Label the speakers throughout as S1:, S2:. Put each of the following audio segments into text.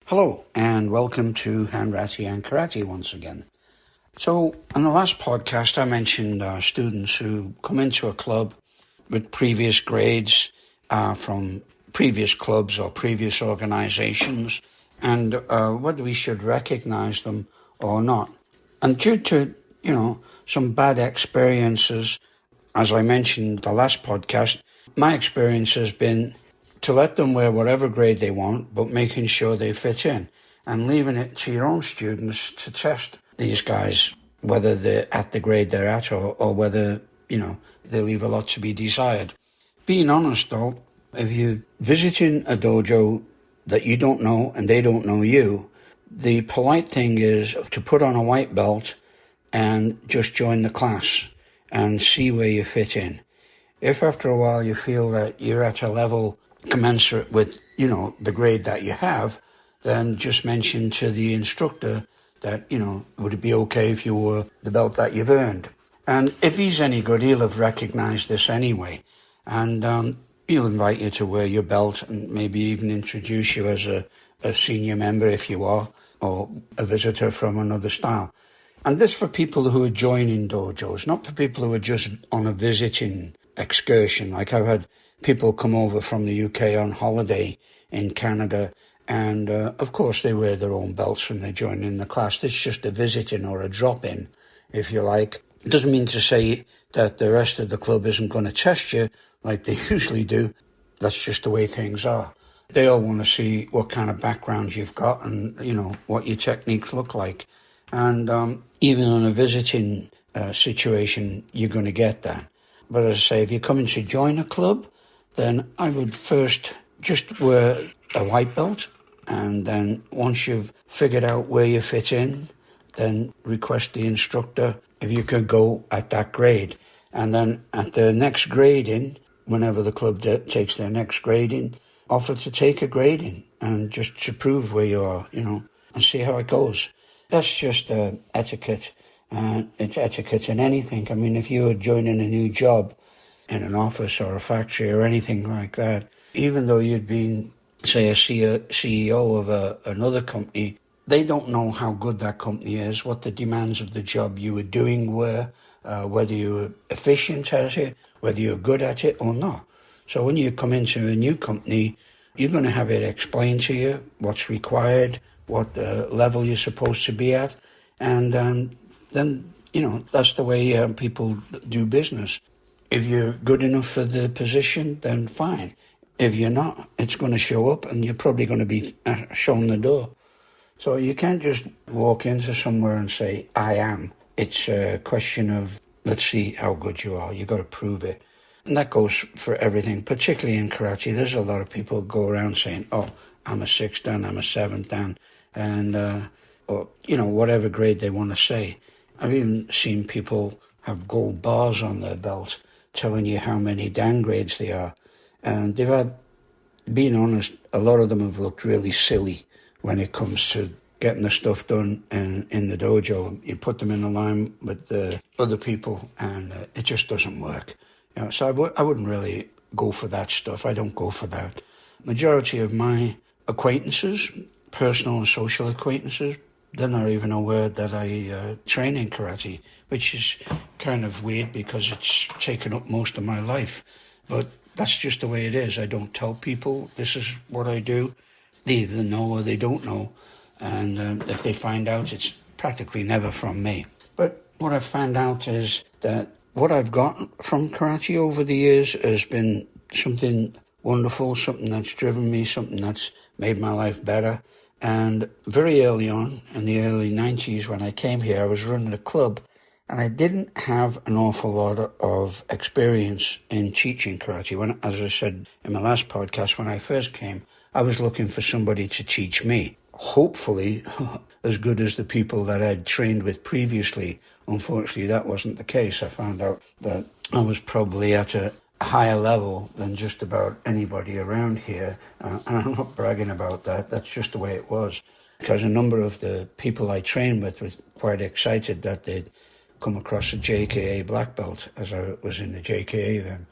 S1: Hello, and welcome to Hanratty and Karate once again. So, in the last podcast, I mentioned students who come into a club with previous grades from previous clubs or previous organizations, and whether we should recognize them or not. And due to, some bad experiences, as I mentioned the last podcast, my experience has been to let them wear whatever grade they want, but making sure they fit in, and leaving it to your own students to test these guys, whether they're at the grade they're at or whether, they leave a lot to be desired. Being honest though, if you're visiting a dojo that you don't know and they don't know you, the polite thing is to put on a white belt and just join the class and see where you fit in. If after a while you feel that you're at a level commensurate with, the grade that you have, then just mention to the instructor that, would it be okay if you wore the belt that you've earned? And if he's any good, he'll have recognized this anyway. And he'll invite you to wear your belt and maybe even introduce you as a senior member if you are, or a visitor from another style. And this for people who are joining dojos, not for people who are just on a visiting excursion. Like I've had people come over from the UK on holiday in Canada, and of course they wear their own belts when they join in the class. This is just a visiting or a drop-in, if you like. It doesn't mean to say that the rest of the club isn't going to test you like they usually do. That's just the way things are. They all want to see what kind of background you've got and, what your techniques look like. And even on a visiting situation, you're going to get that. But as I say, if you're coming to join a club, then I would first just wear a white belt, and then once you've figured out where you fit in, then request the instructor if you could go at that grade. And then at the next grading, whenever the club takes their next grading, offer to take a grading and just to prove where you are, and see how it goes. That's just etiquette, and it's etiquette in anything. I mean, if you were joining a new job in an office or a factory or anything like that, even though you'd been, say, a CEO of another company, they don't know how good that company is, what the demands of the job you were doing were, whether you were efficient at it, whether you're good at it or not. So when you come into a new company, you're going to have it explained to you what's required, what level you're supposed to be at, and then, that's the way people do business. If you're good enough for the position, then fine. If you're not, it's going to show up and you're probably going to be shown the door. So you can't just walk into somewhere and say, I am. It's a question of, let's see how good you are. You've got to prove it. And that goes for everything, particularly in karate. There's a lot of people who go around saying, oh, I'm a 6th dan, I'm a 7th dan, and, or, whatever grade they want to say. I've even seen people have gold bars on their belt telling you how many dan grades they are. And they've had, being honest, a lot of them have looked really silly when it comes to getting the stuff done in the dojo. You put them in a line with the other people and it just doesn't work. So I wouldn't really go for that stuff. I don't go for that. Majority of my acquaintances, personal and social acquaintances, they're not even aware that I train in karate, which is kind of weird because it's taken up most of my life. But that's just the way it is. I don't tell people this is what I do. They either know or they don't know. And if they find out, it's practically never from me. But what I've found out is that what I've got from karate over the years has been something wonderful, something that's driven me, something that's made my life better. And very early on, in the early 90s, when I came here, I was running a club, and I didn't have an awful lot of experience in teaching karate. When, as I said in my last podcast, when I first came, I was looking for somebody to teach me. Hopefully, as good as the people that I'd trained with previously. Unfortunately, that wasn't the case. I found out that I was probably at a higher level than just about anybody around here. And I'm not bragging about that. That's just the way it was. Because a number of the people I trained with were quite excited that they'd come across a JKA black belt, as I was in the JKA then.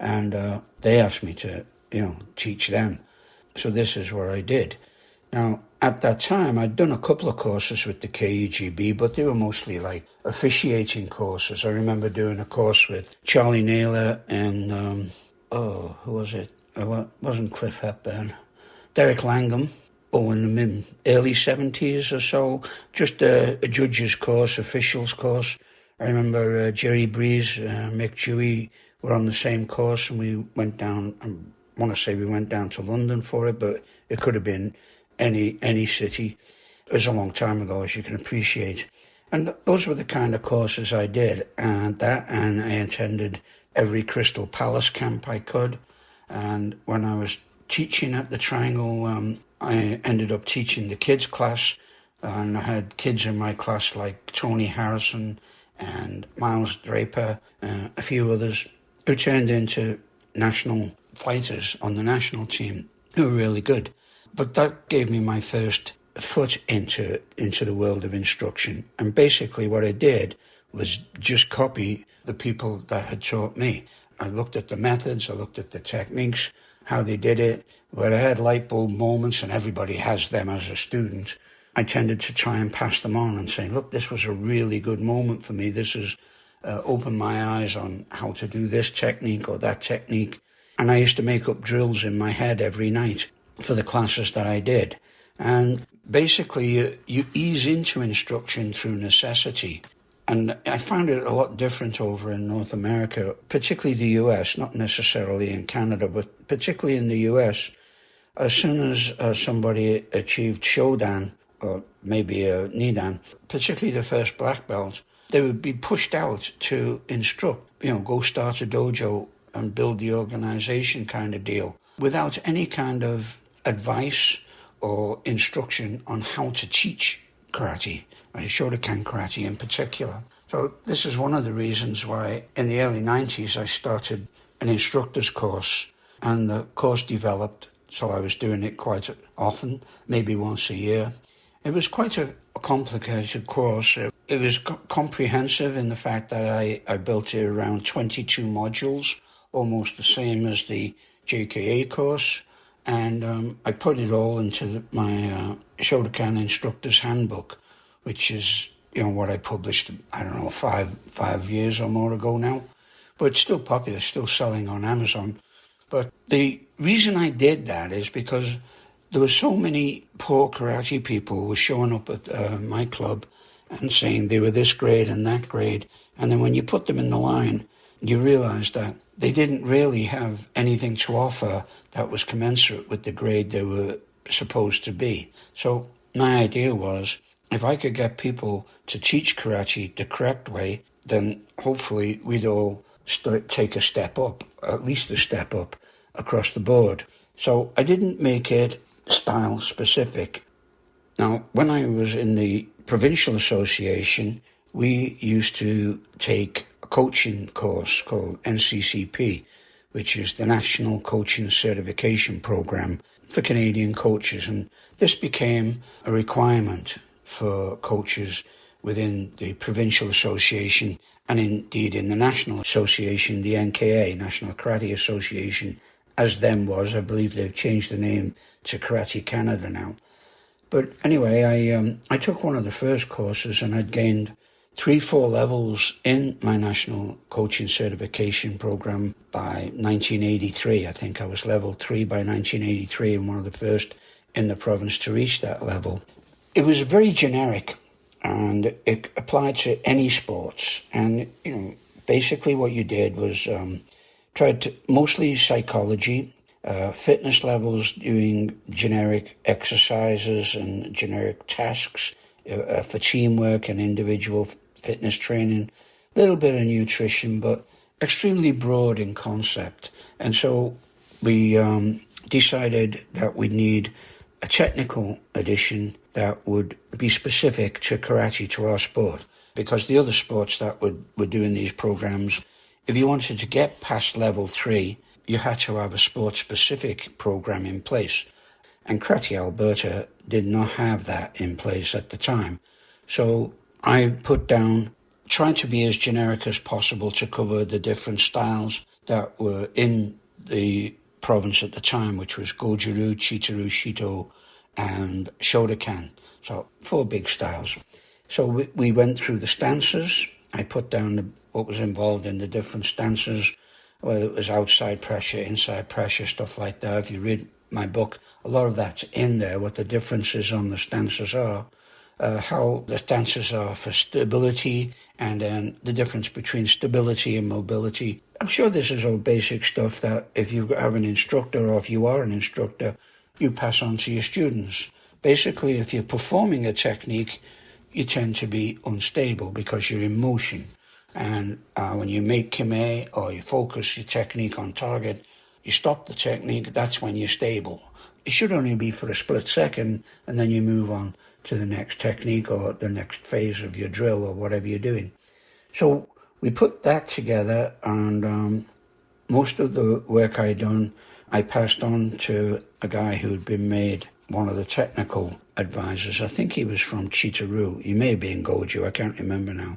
S1: And they asked me to, teach them. So this is what I did. Now, at that time, I'd done a couple of courses with the KEGB, but they were mostly like officiating courses. I remember doing a course with Charlie Naylor and, who was it? It wasn't Cliff Hepburn. Derek Langham. In the early 70s or so, just a judge's course, officials course. I remember Jerry Breeze, Mick Dewey were on the same course, and we went down, I want to say we went down to London for it, but it could have been any city. It was a long time ago, as you can appreciate. And those were the kind of courses I did, and I attended every Crystal Palace camp I could. And when I was teaching at the Triangle, I ended up teaching the kids class, and I had kids in my class like Tony Harrison and Miles Draper, a few others, who turned into national fighters on the national team, who were really good. But that gave me my first foot into the world of instruction. And basically what I did was just copy the people that had taught me. I looked at the methods, I looked at the techniques, how they did it, where I had light bulb moments, and everybody has them as a student. I tended to try and pass them on and say, look, this was a really good moment for me. This has opened my eyes on how to do this technique or that technique. And I used to make up drills in my head every night for the classes that I did. And basically, you ease into instruction through necessity. And I found it a lot different over in North America, particularly the US, not necessarily in Canada, but particularly in the US. As soon as somebody achieved Shodan, or maybe a Nidan, particularly the first black belt, they would be pushed out to instruct, go start a dojo and build the organization kind of deal, without any kind of advice or instruction on how to teach karate, Shotokan karate in particular. So this is one of the reasons why in the early 90s I started an instructor's course, and the course developed, so I was doing it quite often, maybe once a year. It was quite a complicated course. It was comprehensive in the fact that I built it around 22 modules, almost the same as the JKA course, and I put it all into my Shotokan Instructor's Handbook, which is, what I published, 5 years or more ago now. But it's still popular, still selling on Amazon. But the reason I did that is because there were so many poor karate people who were showing up at my club and saying they were this grade and that grade. And then when you put them in the line, you realize that they didn't really have anything to offer that was commensurate with the grade they were supposed to be. So my idea was, if I could get people to teach karate the correct way, then hopefully we'd all take a step up, at least a step up across the board. So I didn't make it style specific. Now, when I was in the provincial association, we used to take a coaching course called NCCP, which is the National Coaching Certification Program for Canadian coaches. And this became a requirement for coaches within the provincial association, and indeed in the national association, the NKA, National Karate Association, as then was. I believe they've changed the name to Karate Canada now. But anyway, I took one of the first courses, and I'd gained 3-4 levels in my national coaching certification program by 1983. I think I was level 3 by 1983, and one of the first in the province to reach that level. It was very generic, and it applied to any sports. And, basically what you did was tried to, mostly psychology, fitness levels, doing generic exercises and generic tasks for teamwork and individual fitness training, a little bit of nutrition, but extremely broad in concept. And so we decided that we'd need a technical edition that would be specific to karate, to our sport, because the other sports that were doing these programs, if you wanted to get past level 3, you had to have a sport-specific program in place. And Karate Alberta did not have that in place at the time. So I put down, trying to be as generic as possible to cover the different styles that were in the province at the time, which was Goju-ryu, Chita-ryu, Shito, and Shotokan. So 4 big styles. So we went through the stances. I put down what was involved in the different stances, whether it was outside pressure, inside pressure, stuff like that. If you read my book, a lot of that's in there, what the differences on the stances are, how the stances are for stability, and then the difference between stability and mobility. I'm sure this is all basic stuff that if you have an instructor or if you are an instructor, you pass on to your students. Basically, if you're performing a technique, you tend to be unstable because you're in motion. And when you make kime or you focus your technique on target, you stop the technique, that's when you're stable. It should only be for a split second, and then you move on to the next technique or the next phase of your drill or whatever you're doing. So we put that together, and most of the work I'd done, I passed on to a guy who had been made one of the technical advisors. I think he was from Chita-ryu. He may have been Goju, I can't remember now.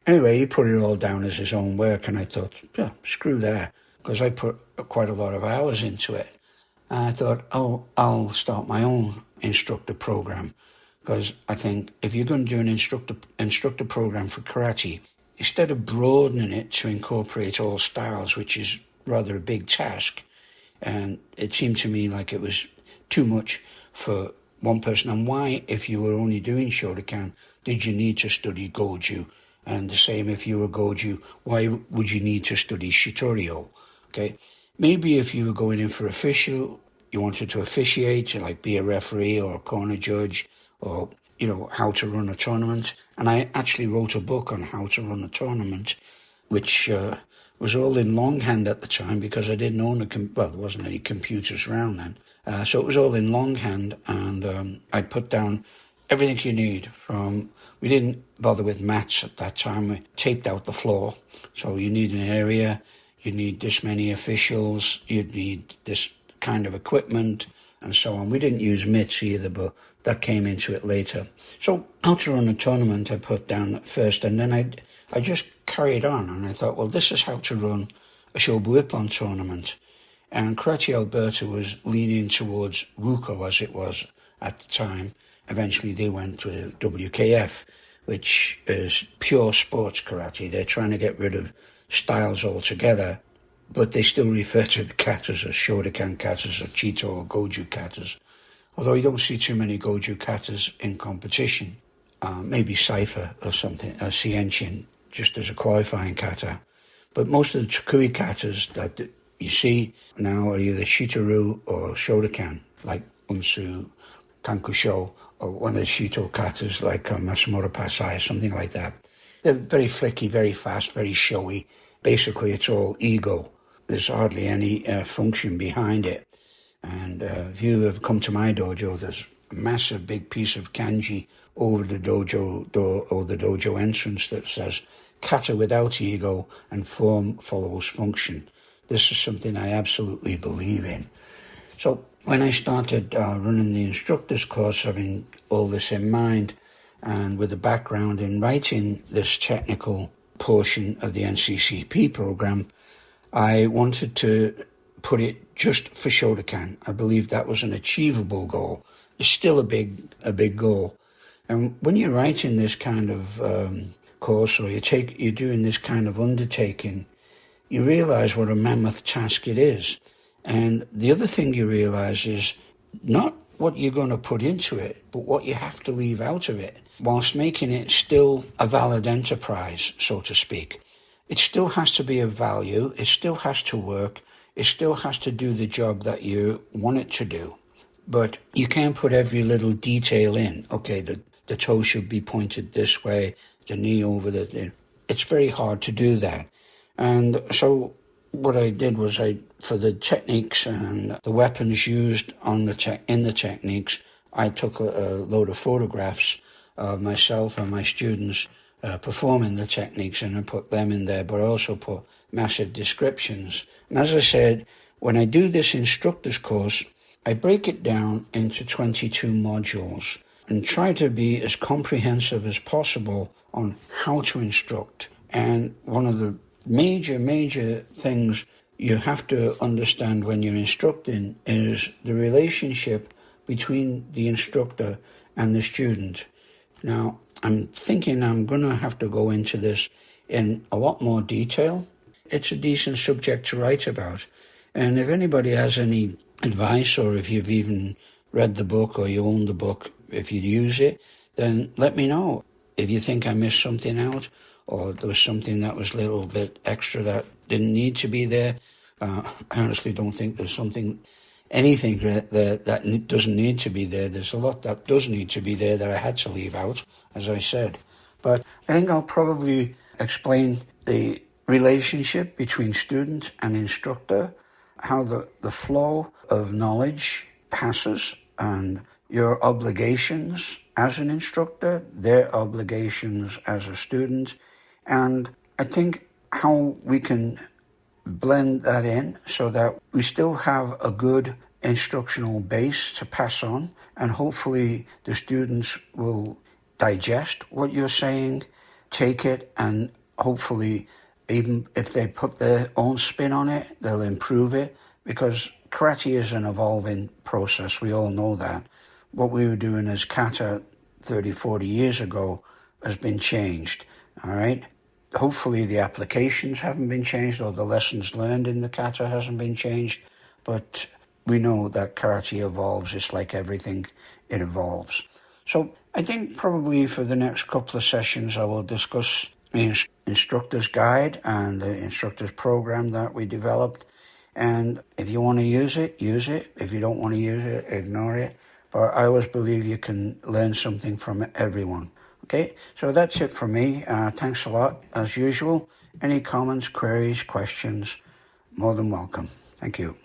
S1: Anyway, he put it all down as his own work, and I thought, yeah, screw that, because I put quite a lot of hours into it. And I thought, oh, I'll start my own instructor program, because I think if you're going to do an instructor program for karate, instead of broadening it to incorporate all styles, which is rather a big task, and it seemed to me like it was too much for one person. And why, if you were only doing Shotokan, did you need to study Goju? And the same if you were Goju, why would you need to study Shitoryu? Okay, maybe if you were going in for official, you wanted to officiate, like be a referee or a corner judge, or, you know, how to run a tournament. And I actually wrote a book on how to run a tournament, which was all in longhand at the time because I didn't own there wasn't any computers around then. So it was all in longhand, and I put down everything you need from, we didn't bother with mats at that time. We taped out the floor. So you need an area, you need this many officials, you'd need this kind of equipment, and so on. We didn't use mitts either, but that came into it later. So how to run a tournament I put down at first, and then I just carried on, and I thought, well, this is how to run a Shobu Ippon tournament. And Karate Alberta was leaning towards Ruko as it was at the time. Eventually they went to WKF, which is pure sports karate. They're trying to get rid of styles altogether, but they still refer to the katas as Shotokan katas or Chito or Goju katas. Although you don't see too many Goju katas in competition. Maybe Cypher or something, or Sienchin, just as a qualifying kata. But most of the Chukui katas that you see now are either Shito-ryu or Shotokan, like Unsu, Kankusho, or one of the Shito katas like Masamoto Pasai or something like that. They're very flicky, very fast, very showy. Basically, it's all ego. There's hardly any function behind it. And if you have come to my dojo, there's a massive big piece of kanji over the dojo door or the dojo entrance that says kata without ego and form follows function. This is something I absolutely believe in. So when I started running the instructor's course, having all this in mind, and with a background in writing this technical portion of the NCCP program, I wanted to put it just for Shotokan. I believe that was an achievable goal. It's still a big goal. And when you're writing this kind of course, or you're doing this kind of undertaking, you realize what a mammoth task it is. And the other thing you realize is not what you're going to put into it, but what you have to leave out of it, whilst making it still a valid enterprise, so to speak. It still has to be of value, it still has to work, it still has to do the job that you want it to do. But you can't put every little detail in. Okay, the toe should be pointed this way, the knee over the... It's very hard to do that. And so what I did was for the techniques and the weapons used in the techniques, I took a load of photographs of myself and my students performing the techniques, and I put them in there, but I also put massive descriptions. And as I said, when I do this instructor's course, I break it down into 22 modules. and try to be as comprehensive as possible on how to instruct. And one of the major things you have to understand when you're instructing is the relationship between the instructor and the student. Now, I'm thinking I'm going to have to go into this in a lot more detail. It's a decent subject to write about. And if anybody has any advice, or if you've even read the book or you own the book, if you use it, then let me know. If you think I missed something out, or there was something that was a little bit extra that didn't need to be there, I honestly don't think there's anything that doesn't need to be there. There's a lot that does need to be there that I had to leave out, as I said. But I think I'll probably explain the relationship between student and instructor, how the flow of knowledge passes, and your obligations as an instructor, their obligations as a student, and I think how we can blend that in so that we still have a good instructional base to pass on, and hopefully the students will digest what you're saying, take it, and hopefully even if they put their own spin on it, they'll improve it, because karate is an evolving process. We all know that. What we were doing as kata 30, 40 years ago has been changed, all right? Hopefully the applications haven't been changed, or the lessons learned in the kata hasn't been changed, but we know that karate evolves. It's like everything, it evolves. So I think probably for the next couple of sessions I will discuss the instructor's guide and the instructor's program that we developed. And if you want to use it, use it. If you don't want to use it, ignore it. But I always believe you can learn something from everyone. Okay, so that's it for me. Thanks a lot, as usual. Any comments, queries, questions, more than welcome. Thank you.